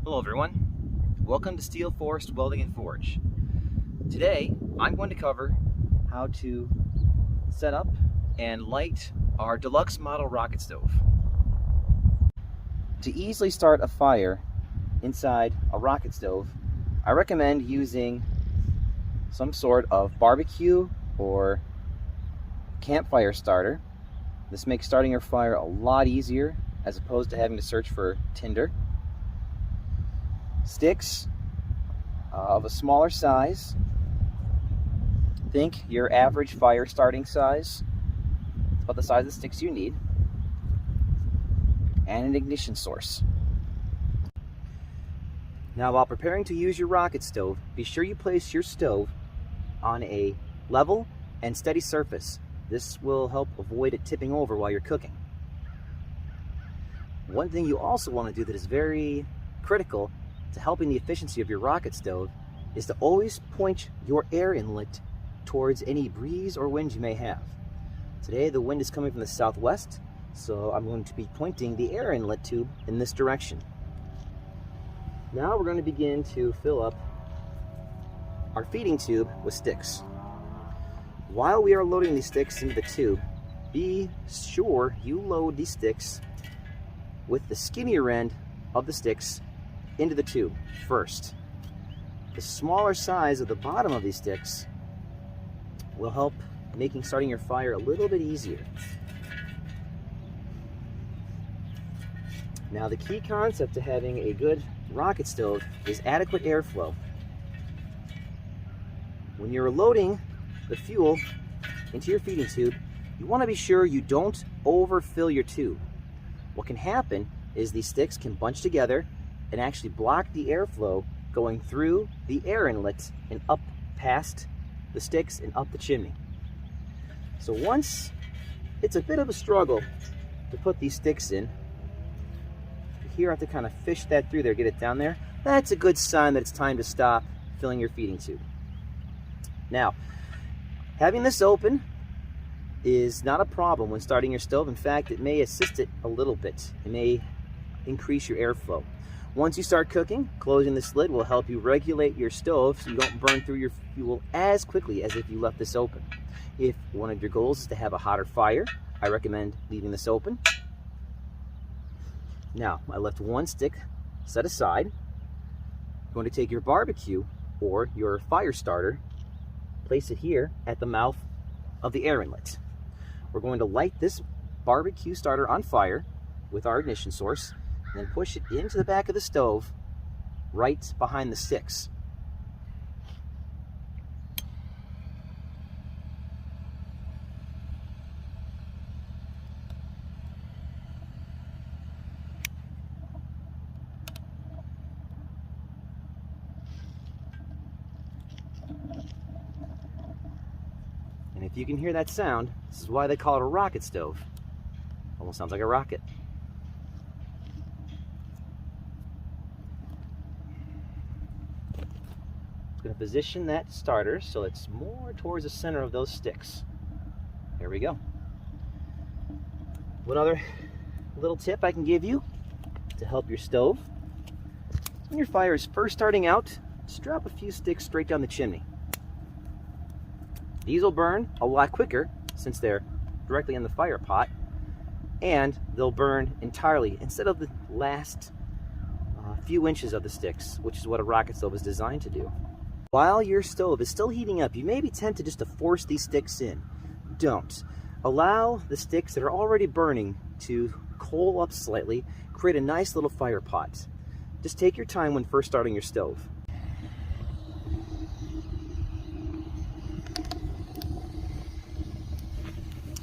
Hello everyone, welcome to Steel Forest Welding and Forge. Today I'm going to cover how to set up and light our deluxe model rocket stove. To easily start a fire inside a rocket stove, I recommend using some sort of barbecue or campfire starter. This makes starting your fire a lot easier as opposed to having to search for tinder. Sticks of a smaller size. Think your average fire starting size. It's about the size of the sticks you need. And an ignition source. Now, while preparing to use your rocket stove, be sure you place your stove on a level and steady surface. This will help avoid it tipping over while you're cooking. One thing you also want to do that is very critical to helping the efficiency of your rocket stove is to always point your air inlet towards any breeze or wind you may have. Today the wind is coming from the southwest, so I'm going to be pointing the air inlet tube in this direction. Now we're going to begin to fill up our feeding tube with sticks. While we are loading these sticks into the tube, be sure you load these sticks with the skinnier end of the sticks into the tube first. The smaller size of the bottom of these sticks will help making starting your fire a little bit easier. Now, the key concept to having a good rocket stove is adequate airflow. When you're loading the fuel into your feeding tube, you want to be sure you don't overfill your tube. What can happen is these sticks can bunch together and actually block the airflow going through the air inlet and up past the sticks and up the chimney. So once it's a bit of a struggle to put these sticks in, here I have to kind of fish that through there, get it down there. That's a good sign that it's time to stop filling your feeding tube. Now, having this open is not a problem when starting your stove. In fact, it may assist it a little bit. It may increase your airflow. Once you start cooking, closing this lid will help you regulate your stove so you don't burn through your fuel as quickly as if you left this open. If one of your goals is to have a hotter fire, I recommend leaving this open. Now, I left one stick set aside. You're going to take your barbecue or your fire starter, place it here at the mouth of the air inlet. We're going to light this barbecue starter on fire with our ignition source, and then push it into the back of the stove right behind the sticks. And if you can hear that sound, this is why they call it a rocket stove. Almost sounds like a rocket. Going to position that starter so it's more towards the center of those sticks. There we go. One other little tip I can give you to help your stove. When your fire is first starting out, just drop a few sticks straight down the chimney. These will burn a lot quicker since they're directly in the fire pot, and they'll burn entirely instead of the last few inches of the sticks, which is what a rocket stove is designed to do. While your stove is still heating up, you may be tempted just to force these sticks in. Don't. Allow the sticks that are already burning to coal up slightly, create a nice little fire pot. Just take your time when first starting your stove.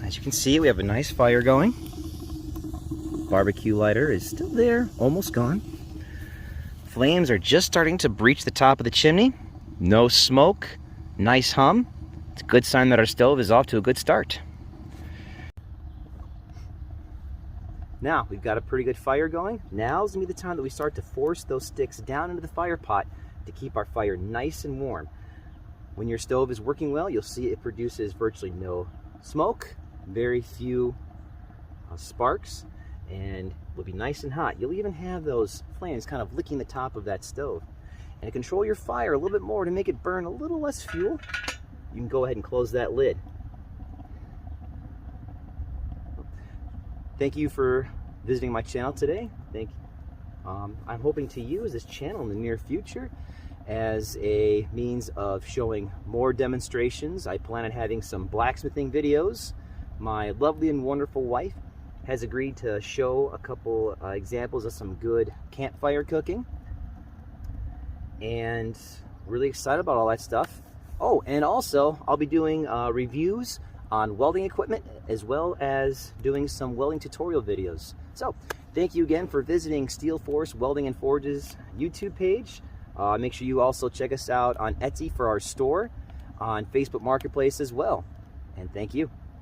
As you can see, we have a nice fire going. Barbecue lighter is still there, almost gone. Flames are just starting to breach the top of the chimney. No smoke, nice hum. It's a good sign that our stove is off to a good start. Now, we've got a pretty good fire going. Now's gonna be the time that we start to force those sticks down into the fire pot to keep our fire nice and warm. When your stove is working well, you'll see it produces virtually no smoke, very few sparks, and will be nice and hot. You'll even have those flames kind of licking the top of that stove. And to control your fire a little bit more, to make it burn a little less fuel, you can go ahead and close that lid. Thank you for visiting my channel today. I'm hoping to use this channel in the near future as a means of showing more demonstrations. I plan on having some blacksmithing videos. My lovely and wonderful wife has agreed to show a couple examples of some good campfire cooking, and really excited about all that stuff. Oh, and also I'll be doing reviews on welding equipment, as well as doing some welding tutorial videos. So thank you again for visiting Steel Force Welding and Forge's YouTube page. Make sure you also check us out on Etsy for our store, on Facebook Marketplace as well. And thank you.